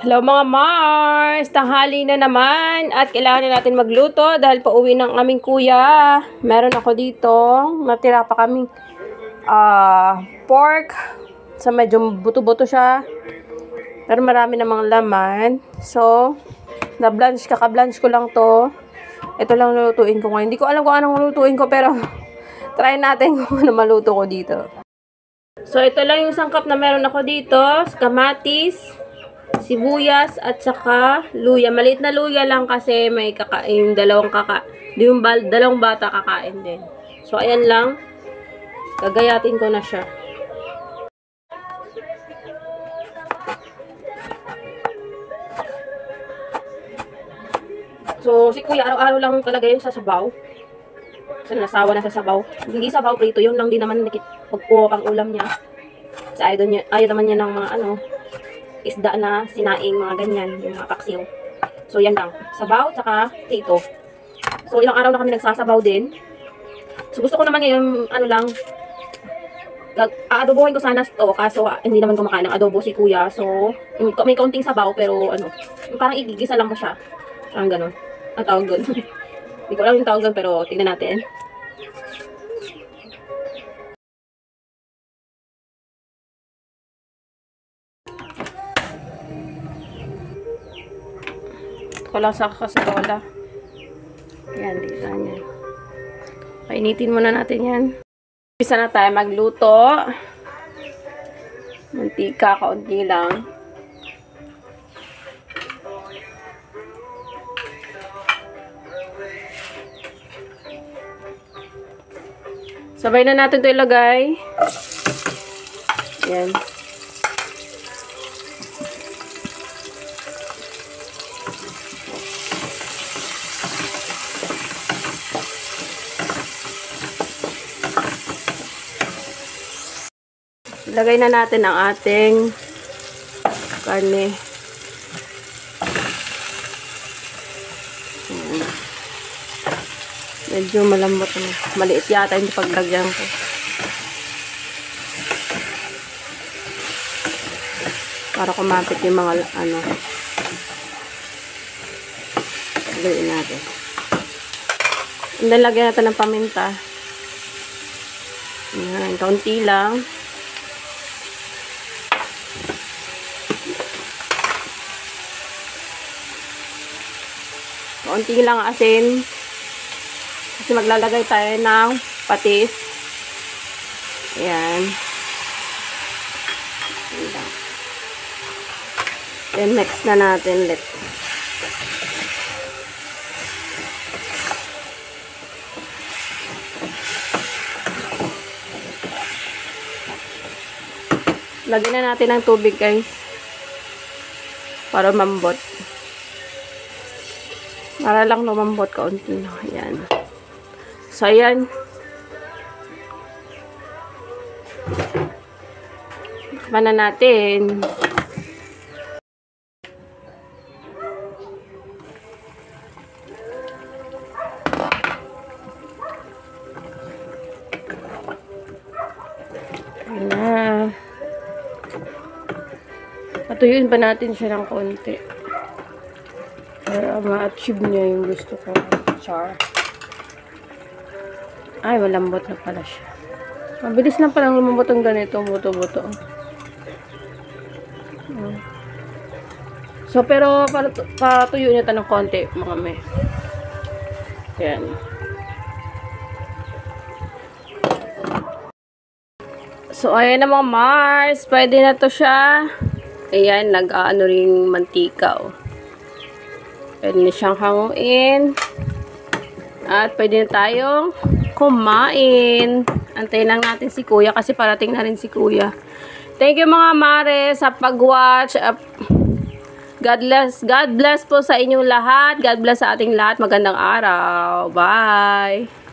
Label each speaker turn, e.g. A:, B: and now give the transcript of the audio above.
A: Hello mga Mars! Tanghali na naman at kailangan na natin magluto dahil pauwi ng aming kuya. Meron ako dito, natira pa kaming pork. So medyo buto-buto siya. Pero marami namang laman. So, kaka-blanch ko lang to. Ito lang lulutuin ko ngayon. Hindi ko alam kung anong lulutuin ko pero try natin kung ano maluto ko dito. So, ito lang yung sangkap na meron ako dito. Kamatis, sibuyas, at saka luya. Maliit na luya lang kasi may kakain, dalawang bata kakain din. So, ayan lang. Gagayatin ko na siya. So, si kuya, araw-araw lang talaga yun sa sabaw. Kasi nasawa na sa sabaw. Hindi sabaw, prito. Yun lang din naman pagpuok ang ulam niya. Kasi ayaw naman niya ng mga isda na sinaing, mga ganyan, yung mga paksiw. So, yan lang. Sabaw, saka prito. So, ilang araw na kami nagsasabaw din. So, gusto ko naman ngayon, aadobohin ko sana to, kaso hindi naman kumakain ng adobo si kuya. So, may kaunting sabaw, pero parang igigisa lang ko siya. Parang gano'n. Ang tawag doon. Hindi ko alam yung tawag doon, pero tingnan natin. Ko lang sa kasarola. Yan, dito niya. Painitin muna natin yan. Isa na tayo magluto. Mantika, kaunti lang. Sabay na natin ito ilagay. Yan. Ilagay na natin ang ating karne. Medyo malambot na. Maliit yata yung paglagyan ko. Para kumapit yung mga Lagyan natin. And then, lagyan natin ng paminta. Ayan, kaunti lang. Kaunti lang asin. Kasi maglalagay tayo ng patis. Ayan. Ayan. Then, mix na natin ulit. Lagyan na natin ng tubig, guys. Para mambot. Para lang lumambot kaunti. Ayan. So, ayan. Tikman na natin. Ayan na. Patuyuin pa natin siya ng konti. Para ma-achieve niya yung gusto ko. Char. Ay, malambot na pala siya. Mabilis lang palang lumambot ang ganito, buto-buto. So, pero patuyo niya ng konti, mga me. Ayan. So, ayan na mga Mars. Pwede na to siya. Ayan, nag-aano ring mantika, oh. Pwede na siyang hanguin. At pwede na tayong kumain. Antayin lang natin si kuya kasi parating na rin si kuya. Thank you mga Mare sa pag-watch. God bless po sa inyong lahat. God bless sa ating lahat. Magandang araw. Bye!